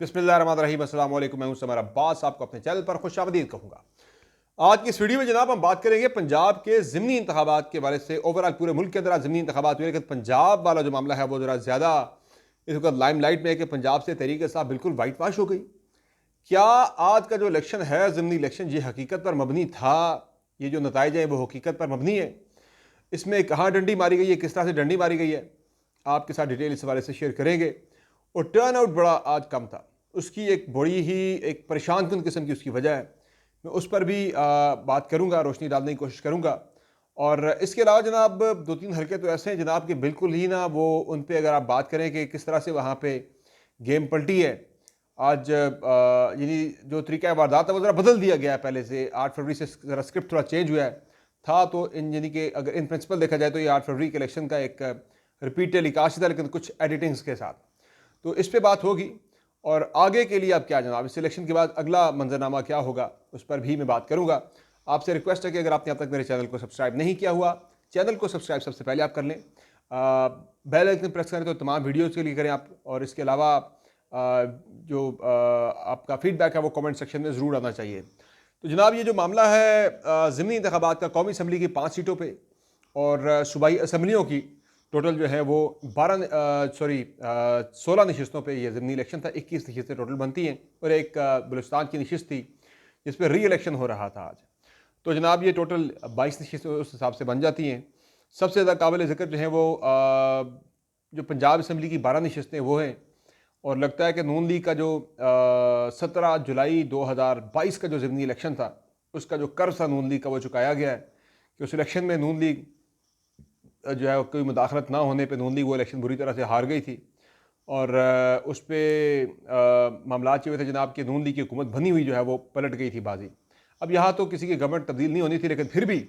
बिस्मिल्लाहिर्रहमानिर्रहीम अस्सलाम वालेकुम, मैं हूं समर अब्बास, आपको अपने चैनल पर खुशामदीद कहूँगा। आज की इस वीडियो में जनाब हम बात करेंगे पंजाब के ज़िमनी इंतखाबात के बारे से। ओवरऑल पूरे मुल्क के अंदर आज ज़िमनी इंतखाबात हुए, लेकिन पंजाब वाला जो मामला है वो ज़रा ज़्यादा इस वक्त लाइमलाइट में है कि पंजाब से तहरीक इंसाफ बिल्कुल वाइट वाश हो गई। क्या आज का जो इलेक्शन है, ज़िमनी इलेक्शन, ये हकीकत पर मबनी था? ये जो नताइज हैं वो हकीकत पर मबनी है? इसमें कहाँ डंडी मारी गई है, किस तरह से डंडी मारी गई है, आपके साथ डिटेल इस हवाले से शेयर करेंगे। और टर्न आउट बड़ा आज कम था, उसकी एक बड़ी ही एक परेशान कुन किस्म की उसकी वजह है। मैं उस पर भी बात करूंगा, रोशनी डालने की कोशिश करूंगा। और इसके अलावा जनाब दो तीन हल्के तो ऐसे हैं जनाब कि बिल्कुल ही ना वो उन पे अगर आप बात करें कि किस तरह से वहाँ पे गेम पलटी है। आज यानी जो तरीका वारदात है वो ज़रा बदल दिया गया है पहले से। 8 फरवरी से ज़रा स्क्रिप्ट थोड़ा चेंज हुआ है। था तो इन यानी कि अगर इन प्रिंसिपल देखा जाए तो ये 8 फरवरी के इलेक्शन का एक रिपीट टेलीकास्ट था, लेकिन कुछ एडिटिंग्स के साथ। तो इस पर बात होगी। और आगे के लिए अब क्या जनाब, इस इलेक्शन के बाद अगला मंजरनामा क्या होगा, उस पर भी मैं बात करूंगा। आपसे रिक्वेस्ट है कि अगर आपने अब तक मेरे चैनल को सब्सक्राइब नहीं किया हुआ, चैनल को सब्सक्राइब सबसे पहले आप कर लें। बेल आइकन प्रेस करें तो तमाम वीडियोज़ के लिए करें आप। और इसके अलावा जो आपका फीडबैक है वो कमेंट सेक्शन में ज़रूर आना चाहिए। तो जनाब ये जो मामला है ज़िमनी इंतखाबात का, कौमी असम्बली की 5 सीटों पे और सूबाई असम्बलियों की टोटल जो है वो 16 नशस्तों पे ये ज़िमनी इलेक्शन था। 21 नशस्तें टोटल बनती हैं और एक बलूचिस्तान की नशस्त थी जिस पर री इलेक्शन हो रहा था आज। तो जनाब ये टोटल 22 नशस्तें उस हिसाब से बन जाती हैं। सबसे ज़्यादा काबिल ज़िक्र जो है वो जो पंजाब असम्बली की 12 नशस्तें वो हैं। और लगता है कि नून लीग का जो 17 जुलाई 2022 का जो ज़िमनी इलेक्शन था, उसका जो कर्ज था नून लीग का वो चुकाया गया है कि उस इलेक्शन में नून लीग जो है कोई मुदाखलत ना होने पे नून लीग वो इलेक्शन बुरी तरह से हार गई थी। और उस पर मामला ये हुए थे जनाब कि नून लीग की हुकूमत बनी हुई जो है वो पलट गई थी बाजी। अब यहाँ तो किसी की गवर्नमेंट तब्दील नहीं होनी थी, लेकिन फिर भी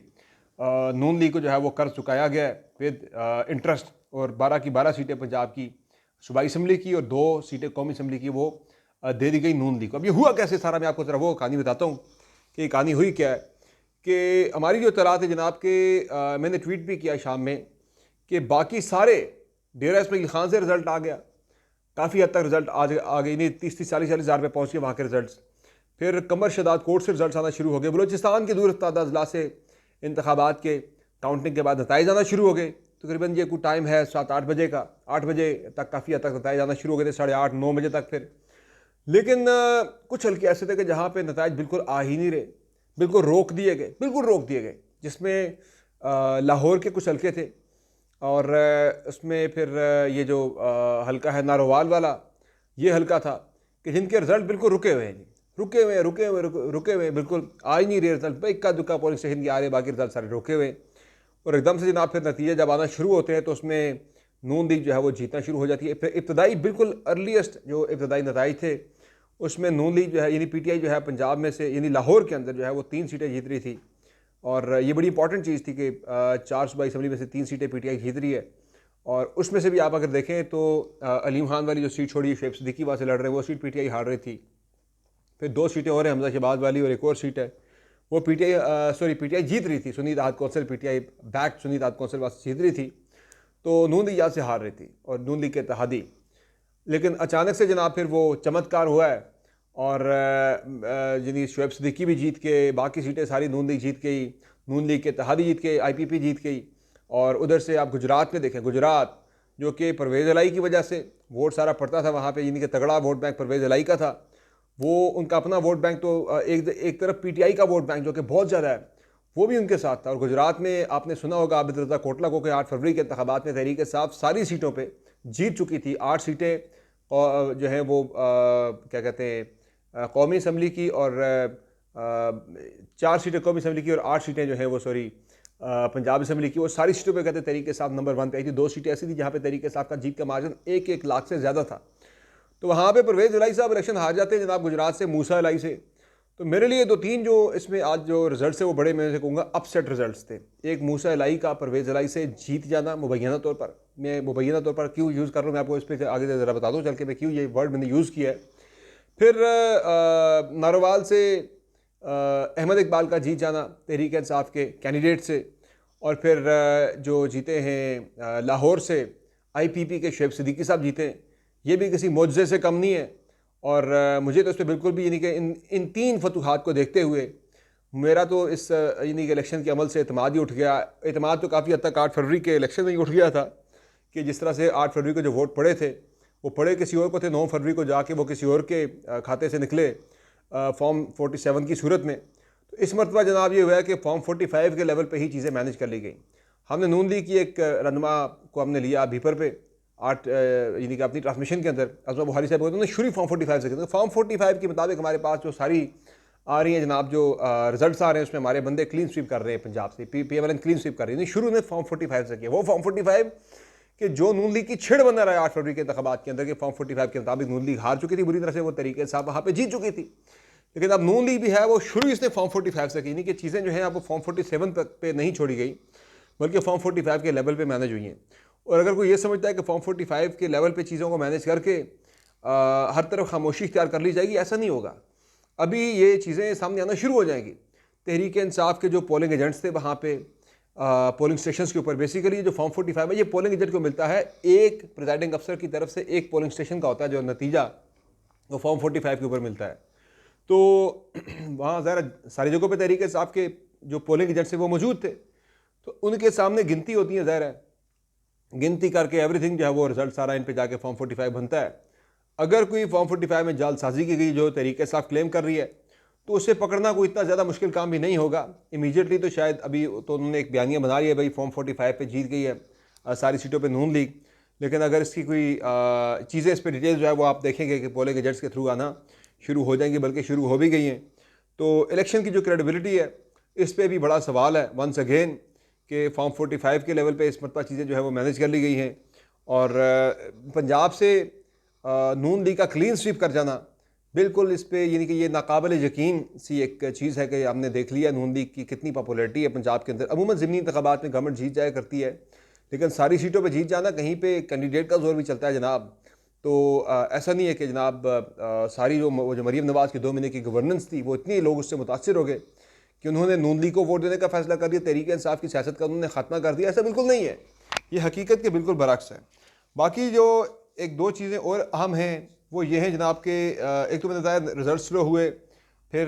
नून लीग को जो है वो कर्ज चुकाया गया है विद इंटरेस्ट। और 12 की 12 सीटें पंजाब की सूबाई असम्बली की और 2 सीटें कौमी असम्बली की वो दे दी गई नून लीग को। अब ये हुआ कैसे सारा, मैं आपको ज़रा वो कहानी बताता हूँ कि कहानी हुई क्या है। कि हमारी जो इत्तलात है जनाब के मैंने ट्वीट भी किया शाम में कि बाकी सारे डेरा इस्माइल खान से रिज़ल्ट आ गया, काफ़ी हद तक रिज़ल्ट आ गई, नहीं 30-40 हज़ार पे पहुँच गए वहाँ के रिज़ल्ट। फिर कमर शदाद कोर्ट से रिज़ल्ट आना शुरू हो गए। बलूचिस्तान के दूर दराज अजला से इंतखाबात के काउंटिंग के बाद नताइज आना शुरू हो गए। तकरीबन ये कुछ टाइम है 7-8 बजे का, 8 बजे तक काफ़ी हद तक नताइज आना शुरू हो गए थे, 8:30-9 बजे तक फिर। लेकिन कुछ हल्के ऐसे थे कि जहाँ पे नताइज बिल्कुल आ ही नहीं रहे, बिल्कुल रोक दिए गए, बिल्कुल रोक दिए गए। जिसमें लाहौर के कुछ हल्के थे और उसमें फिर ये जो हल्का है नारोवाल वाला, ये हल्का था कि जिनके रिजल्ट बिल्कुल रुके हुए हैं, रुके हुए बिल्कुल आ ही नहीं रहे रिजल्ट। भाई इक्का दुक्का पोलिंग स्टेशन के आ रहे, बाकी रिजल्ट सारे रुके हुए। और एकदम से जनाब फिर नतीजे जब आना शुरू होते हैं तो उसमें नून लीग जो है वो जीतना शुरू हो जाती है। फिर इब्तदाई बिल्कुल अर्लीस्ट जो इब्तदाई नताइज थे उसमें नून लीग जो है यानी पीटीआई जो है पंजाब में से यानी लाहौर के अंदर जो है वो 3 सीटें जीत रही थी। और ये बड़ी इंपॉर्टेंट चीज़ थी कि 4 सूबाई असम्बली में से 3 सीटें पीटीआई जीत रही है। और उसमें से भी आप अगर देखें तो अलीम खान वाली जो सीट छोड़ी शुएब सिद्दीकी वहाँ से लड़ रहे, वो सीट पीटीआई हार रही थी। फिर 2 सीटें और हैं, हमजा शहबाज वाली और एक और सीट है वो पीटीआई जीत रही थी। Sunni Ittehad council PTI back Sunni Ittehad council वहाँ से जीत रही थी, तो नून लीग यहाँ से हार रही थी और नून लीग के इत्तेहादी। लेकिन अचानक से जनाब फिर वो चमत्कार हुआ है और यानी शुएब सिद्दीकी भी जीत के, बाकी सीटें सारी नून लीग जीत गई, नून लीग के इत्तेहादी जीत गए, आईपीपी जीत गई। और उधर से आप गुजरात में देखें, गुजरात जो कि परवेज़ इलाही की वजह से वोट सारा पड़ता था वहाँ पे, यानी कि तगड़ा वोट बैंक परवेज़ इलाही का था। वो उनका अपना वोट बैंक तो एक तरफ पीटीआई का वोट बैंक जो कि बहुत ज़्यादा है वो भी उनके साथ था। और गुजरात में आपने सुना होगा आबिद रज़ा कोटला को कि 8 फरवरी के इंतखाबात में तहरीक इंसाफ सारी सीटों पे जीत चुकी थी। 8 सीटें और जो है वो क्या कहते हैं कौमी असम्बली की, और 4 सीटें कौमी असम्बली की और 8 सीटें जो है वो पंजाब असम्बली की। वो सारी सीटों पे कहते तहरीक इंसाफ नंबर 1 पे आई थी। 2 सीटें ऐसी थी जहाँ पे तहरीक इंसाफ का जीत का मार्जिन 1-1 लाख से ज़्यादा था। तो वहाँ पे परवेज़ इलाही साहब इलेक्शन हार जाते हैं जनाब गुजरात से, मूसा इलाही से। तो मेरे लिए 2-3 जो इसमें आज जो रिजल्ट है वो बड़े, मैं कहूँगा अपसेट रिजल्ट्स थे। एक मूसा इलाही का परवेज़ इलाही से जीत जाना मुबैना तौर पर, मैं मुबैना तौर पर क्यों यूज़ कर रहा हूँ मैं आपको इस पर आगे ज़रा बता दूँ चल के मैं क्यों ये वर्ड मैंने यूज़ किया है। फिर नारोवाल से अहमद इकबाल का जीत जाना तहरीक इंसाफ के कैंडिडेट से। और फिर जो जीते हैं लाहौर से आईपीपी के शुएब सिद्दीकी साहब जीते, ये भी किसी मोजज़े से कम नहीं है। और मुझे तो इस पर बिल्कुल भी यानी कि इन तीन फतूहात को देखते हुए मेरा तो इस यानी कि इलेक्शन के अमल से एतमाद ही उठ गया। एतमाद तो काफ़ी हद तक 8 फरवरी के इलेक्शन में ही उठ गया था कि जिस तरह से 8 फरवरी को जो वोट पड़े थे वो पड़े किसी और को थे, 9 फरवरी को जाके वो किसी और के खाते से निकले फॉर्म 47 की सूरत में। तो इस मरतबा जनाब ये हुआ है कि फॉर्म 45 के लेवल पे ही चीज़ें मैनेज कर ली गई। हमने नून लीग की एक रहनुमा को हमने लिया भीपर पे 8 यानी कि अपनी ट्रांसमिशन के अंदर अज़मा बुहारी साहब को उन्होंने शुरू फॉर्म 45 से किया। फॉर्म 45 के मुताबिक हमारे पास जो सारी आ रही हैं जनाब, जो रिजल्ट्स आ रहे हैं उसमें हमारे बंदे क्लीन स्वीप कर रहे हैं पंजाब से, PMLN क्लीन स्वीप कर रही है। शुरू में फॉर्म 45 से किया, वो फॉर्म 45 कि जो नून लीग की छिड़ बना रहा है 8 फरवरी के इंतखाबात के अंदर के फॉर्म 45 के मुताबिक नून लीग हार चुकी थी बुरी तरह से, वो तरीके से वहाँ पे जीत चुकी थी। लेकिन अब नून लीग भी है वो शुरू इसने फॉर्म 45 से की, नहीं कि चीज़ें जो हैं आपको फॉर्म 47 पे नहीं छोड़ी गई बल्कि फॉर्म 45 के लेवल पे मैनेज हुई हैं। और अगर कोई ये समझता है कि फॉर्म 45 के लेवल पे चीज़ों को मैनेज करके हर तरफ खामोशी इख्तियार कर ली जाएगी, ऐसा नहीं होगा। अभी ये चीज़ें सामने आना शुरू हो जाएंगी। तहरीक इंसाफ के जो पोलिंग एजेंट्स थे वहाँ पे पोलिंग स्टेशंस के ऊपर, बेसिकली जो फॉर्म 45 है ये पोलिंग एजेंट को मिलता है, एक प्रिजाइडिंग अफसर की तरफ से एक पोलिंग स्टेशन का होता है जो नतीजा वो फॉर्म 45 के ऊपर मिलता है। तो वहाँ ज़रा सारी जगहों पे तहरीक इंसाफ के जो पोलिंग एजेंट्स थे वो मौजूद थे, तो उनके सामने गिनती होती है, ज़ाहिर है गिनती करके एवरीथिंग जो है वो रिजल्ट सारा इन पे जाके फॉर्म 45 बनता है। अगर कोई फॉर्म 45 में जालसाजी की गई जो तहरीक इंसाफ क्लेम कर रही है तो उसे पकड़ना कोई इतना ज़्यादा मुश्किल काम भी नहीं होगा इमीडिएटली। तो शायद अभी तो उन्होंने एक बयानिया बना लिया भाई फॉर्म 45 पे जीत गई है सारी सीटों पे नून लीग। लेकिन अगर इसकी कोई चीज़ें इस पर डिटेल जो है वो आप देखेंगे कि पोलिंग एजेंट्स के थ्रू आना शुरू हो जाएंगी, बल्कि शुरू हो भी गई हैं। तो इलेक्शन की जो क्रेडिबिलिटी है इस पर भी बड़ा सवाल है वंस अगेन कि फॉर्म 45 के लेवल पे इस मरतबा चीज़ें जो है वो मैनेज कर ली गई हैं। और पंजाब से नून लीग का क्लीन स्वीप कर जाना बिल्कुल इस पे यानी कि ये नाकाबिल यकीन सी एक चीज़ है कि हमने देख लिया नून लीग की कितनी पॉपुलैरिटी है पंजाब के अंदर। अमूमन ज़मीनी इंतखाबात में गवर्नमेंट जीत जाया करती है, लेकिन सारी सीटों पे जीत जाना कहीं पे कैंडिडेट का जोर भी चलता है जनाब। तो ऐसा नहीं है कि जनाब सारी जो मरीम नवाज़ की 2 महीने की गवर्नेंस थी वो इतनी लोग उससे मुतासर हो गए कि उन्होंने नून लीग को वोट देने का फैसला कर दिया, तहरीक इंसाफ की सियासत का उन्होंने खात्मा कर दिया। ऐसा बिल्कुल नहीं है, ये हकीकत के बिल्कुल बरक्स है। बाकी जो एक दो चीज़ें और अहम हैं वो ये हैं जनाब के एक तो मैंने बताया रिजल्ट स्लो हुए, फिर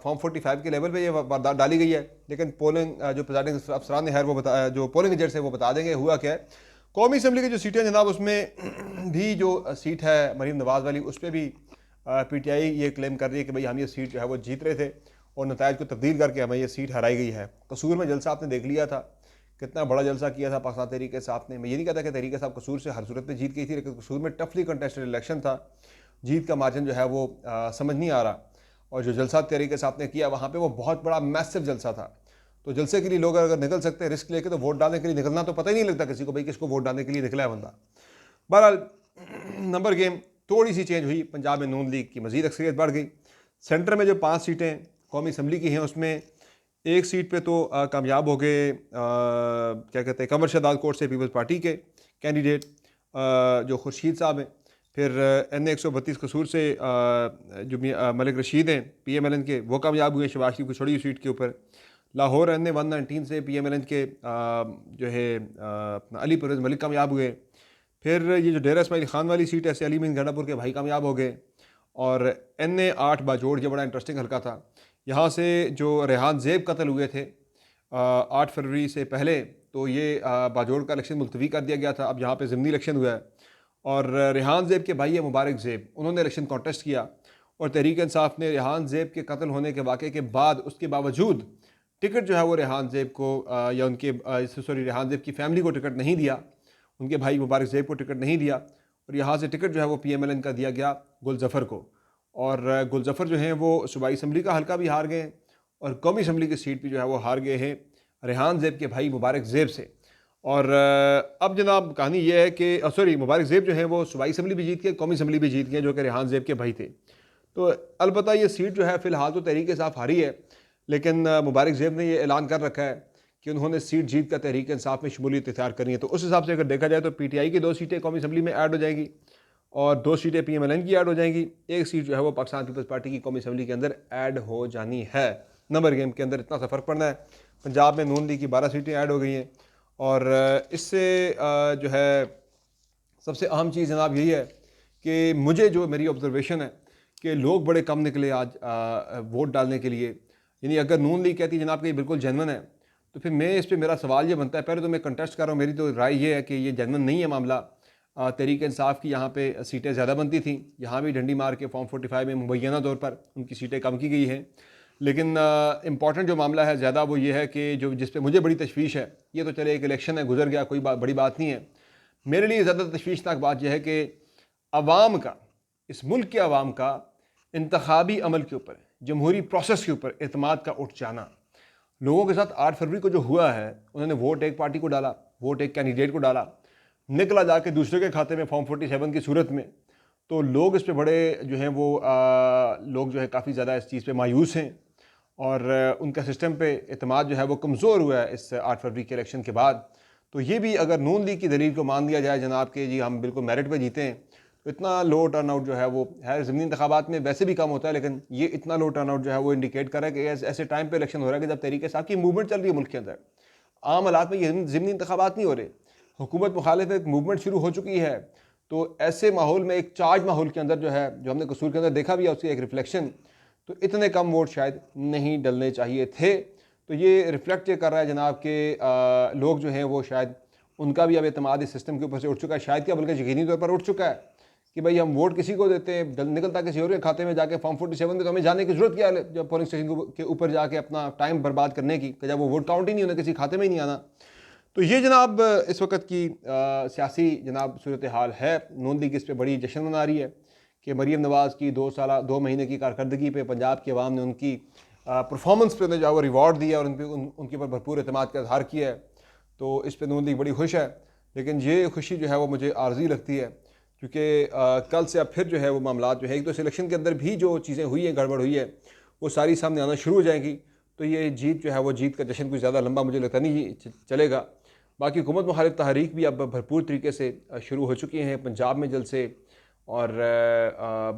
फॉर्म 45 के लेवल पे ये वारदात डाली गई है। लेकिन पोलिंग जो प्रिजाइडिंग अफसरान ने है वो बताया, जो पोलिंग एजेंट्स है वो बता देंगे हुआ क्या है। कौमी असम्बली की जो सीटें जनाब उसमें भी जो सीट है मरीम नवाज़ वाली उस पर भी PTI ये क्लेम कर रही है कि भाई हम ये सीट जो है वो जीत रहे थे और नतायज को तब्दील करके हमें ये सीट हराई गई है। कसूर में जलसा आपने देख लिया था, कितना बड़ा जलसा किया था पाकिस्तान तहरीक इंसाफ ने। मैं ये नहीं कहता कि तहरीक इंसाफ कसूर से हर सूरत में जीत गई थी, लेकिन कसूर में टफली कंटेस्टेड इलेक्शन था, जीत का मार्जिन जो है वो समझ नहीं आ रहा। और जो जलसा तहरीक इंसाफ ने किया वहाँ पे वो बहुत बड़ा मैसिव जलसा था। तो जलसे के लिए लोग अगर निकल सकते हैं रिस्क लेके तो वोट डालने के लिए निकलना तो पता ही नहीं लगता किसी को भाई किसको वोट डालने के लिए निकला है बंदा। बहरहाल नंबर गेम थोड़ी सी चेंज हुई, पंजाब में नून लीग की मजीद अक्सरियत बढ़ गई। सेंटर में जो 5 सीटें कौमी असम्बली की हैं उसमें एक सीट पे तो कामयाब हो गए क्या कहते हैं कंवर शहजाद कोट से पीपल्स पार्टी के कैंडिडेट जो खुर्शीद साहब हैं। फिर NA 132 कसूर से जो मलिक रशीद हैं PMLN के वो कामयाब हुए शहबाज शरीफ की छोड़ी हुई सीट के ऊपर। लाहौर NA 119 से PMLN के जो है अपना अली परवेज़ मलिक कामयाब हुए। फिर ये जो डेरा इस्माइल खान वाली सीट है से अली मीन गंडापुर के भाई कामयाब हो गए। और NA 8 बाजोड़ ये बड़ा इंटरेस्टिंग हल्का था, यहाँ से जो रेहान ज़ेब कत्ल हुए थे 8 फरवरी से पहले, तो ये बाजोड़ का इलेक्शन मुलतवी कर दिया गया था। अब यहाँ पे ज़िमनी इलेक्शन हुआ है और रेहान ज़ेब के भाई है मुबारक ज़ेब, उन्होंने इलेक्शन कॉन्टेस्ट किया और तहरीक इंसाफ ने रेहान ज़ेब के कत्ल होने के वाक़े के बाद उसके बावजूद टिकट जो है वो रेहान ज़ेब को या उनके रेहान ज़ेब की फ़ैमिली को टिकट नहीं दिया, उनके भाई मुबारक ज़ेब को टिकट नहीं दिया। और यहाँ से टिकट जो है वो PMLN का दिया गया गुलजफ़र को। और गुलजफ़र जो हैं वो सूबाई असम्बली का हल्का भी हार गए हैं और कौमी असम्बली की सीट भी जो है वो हार गए हैं रेहान ज़ेब के भाई मुबारक ज़ेब से। और अब जनाब कहानी ये है कि मुबारक ज़ेब जो है वो सूबाई असम्बली भी जीत गए, कौमी असम्बली भी जीत गए जो कि रेहान ज़ेब के भाई थे। तो अलबत्ता ये सीट जो है फ़िलहाल तो तहरीक इंसाफ हारी है, लेकिन मुबारक ज़ेब ने ये ऐलान कर रखा है कि उन्होंने सीट जीत कर तहरीक इंसाफ में शमूलियत इख्तियार करनी है। तो उस हिसाब से अगर देखा जाए तो PTI की 2 सीटें कौमी असम्बली में ऐड हो जाएंगी और 2 सीटें PMLN की ऐड हो जाएंगी। एक सीट जो है वो पाकिस्तान पीपल्स पार्टी की कौमी असम्बली के अंदर ऐड हो जानी है। नंबर गेम के अंदर इतना सा फ़र्क पड़ना है। पंजाब में नून लीग की 12 सीटें ऐड हो गई हैं और इससे जो है सबसे अहम चीज़ जनाब यही है कि मुझे जो मेरी ऑब्जर्वेशन है कि लोग बड़े कम निकले आज वोट डालने के लिए। यानी अगर नून लीग कहती है जनाब कि ये बिल्कुल जेन्युइन है, तो फिर मैं इस पर मेरा सवाल ये बनता है, पहले तो मैं कंटेस्ट कर रहा हूँ, मेरी तो राय ये है कि ये जेन्युइन नहीं है मामला। तहरीक इंसाफ की यहाँ पे सीटें ज़्यादा बनती थी, यहाँ भी डंडी मार के फॉर्म 45 में मुबैना तौर पर उनकी सीटें कम की गई हैं। लेकिन इम्पॉर्टेंट जो मामला है ज़्यादा वो ये है कि जो जिस पे मुझे बड़ी तशवीश है, ये तो चले एक इलेक्शन है गुजर गया, कोई बड़ी बात नहीं है। मेरे लिए ज़्यादा तशवीशनाक बात यह है कि अवाम का, इस मुल्क के अवाम का इंतखाबी अमल के ऊपर, जमहूरी प्रोसेस के ऊपर एतमाद का उठ जाना। लोगों के साथ 8 फरवरी को जो हुआ है, उन्होंने वोट एक पार्टी को डाला, वोट एक कैंडिडेट को डाला, निकला जाके दूसरे के खाते में फॉर्म 47 की सूरत में। तो लोग इस पे बड़े जो हैं वो लोग जो है काफ़ी ज़्यादा इस चीज़ पे मायूस हैं, और उनका सिस्टम पे एतमाद जो है वो कमज़ोर हुआ है इस 8 फरवरी के इलेक्शन के बाद। तो ये भी अगर नून लीग की दलील को मान लिया जाए जनाब के जी हम बिल्कुल मेरिट पे जीते हैं, तो इतना लो टर्न आउट जो है वो है, ज़मीनी इंतखाबात में वैसे भी कम होता है, लेकिन ये इतना लो टर्न आउट जो है वो इंडिकेट कर रहा है कि ऐसे टाइम पे इलेक्शन हो रहा है कि जब तरीके से आपकी मूवमेंट चल रही है मुल्क के अंदर। आम हालात में ये ज़मीनी इंतखाबात नहीं हो रहे, हुकूमत मुखालिफ एक मूवमेंट शुरू हो चुकी है। तो ऐसे माहौल में, एक चार्ज माहौल के अंदर जो है, जो हमने कसूर के अंदर देखा भी है उसकी एक रिफ्लेक्शन, तो इतने कम वोट शायद नहीं डलने चाहिए थे। तो ये रिफ्लेक्ट ये कर रहा है जनाब के लोग जो हैं वो शायद उनका भी अब एतमाद इस सिस्टम के ऊपर से उठ चुका है, शायद क्या बल्कि यकीनी तौर पर उठ चुका है कि भाई हम वोट किसी को देते हैं, निकलता किसी और के खाते में जाके फॉर्म 47 में, तो हमें जाने की जरूरत क्या है जब पोलिंग स्टेशन के ऊपर जाके अपना टाइम बर्बाद करने की, जब वो वोट काउंट ही नहीं होना, किसी खाते में ही नहीं आना। तो ये जनाब इस वक्त की सियासी जनाब सूरत हाल है। नून लीग इस पर बड़ी जश्न मना रही है कि मरीम नवाज़ की 2 महीने की कारकर्दगी पे पंजाब की आवाम ने उनकी परफॉर्मेंस पे जो है वो रिवॉर्ड दिया और उनके ऊपर भरपूर एतमाद का इजहार किया है। तो इस पर नून लीग बड़ी खुश है, लेकिन ये खुशी जो है वो मुझे आर्जी लगती है, क्योंकि कल से अब फिर जो है वो मामला जो है, एक तो सिलेक्शन के अंदर भी जो चीज़ें हुई हैं, गड़बड़ हुई है, वो सारी सामने आना शुरू हो जाएंगी। तो ये जीत जो है वो जीत का जश्न कुछ ज़्यादा लंबा मुझे लगता नहीं चलेगा। बाकी हुकूमत मुखालिफ तहरीक भी अब भरपूर तरीके से शुरू हो चुकी हैं, पंजाब में जलसे, और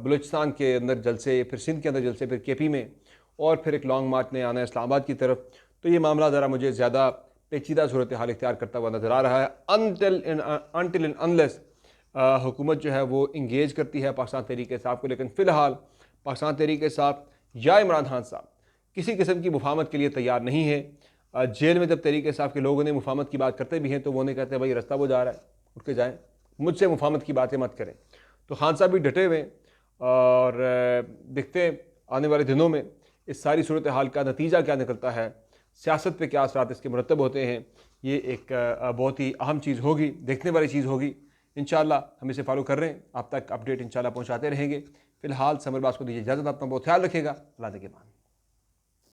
बलूचिस्तान के अंदर जलसे, फिर सिंध के अंदर जलसे, फिर केपी में, और फिर एक लॉन्ग मार्च ने आना है इस्लामाबाद की तरफ। तो ये मामला ज़रा मुझे ज़्यादा पेचीदा सूरत हाल इख्तियार करता हुआ नज़र आ रहा है। अनटिल एंड अनलेस हुकूमत जो है वो इंगेज करती है पाकिस्तान तहरीक इंसाफ को। लेकिन फ़िलहाल पाकिस्तान तहरीक इंसाफ या इमरान खान साहब किसी किस्म की मुफाहमत के लिए तैयार नहीं है। जेल में जब तहरीक इंसाफ के लोगों ने मुफाहमत की बात करते भी हैं, तो वो नहीं कहते भाई रास्ता वो जा रहा है, उठ के जाएँ, मुझसे मुफाहमत की बातें मत करें। तो खान साहब भी डटे हुए, और देखते हैं आने वाले दिनों में इस सारी सूरत हाल का नतीजा क्या निकलता है, सियासत पे क्या असरात इसके मुरतब होते हैं। ये एक बहुत ही अहम चीज़ होगी, देखने वाली चीज़ होगी। इंशाअल्लाह हम इसे फॉलो कर रहे हैं, आप तक अपडेट इंशाअल्लाह पहुँचाते रहेंगे। फ़िलहाल समर बास को दीजिए इजाज़त, अपना बहुत ख्याल रखिएगा। अल्लाह के बाद।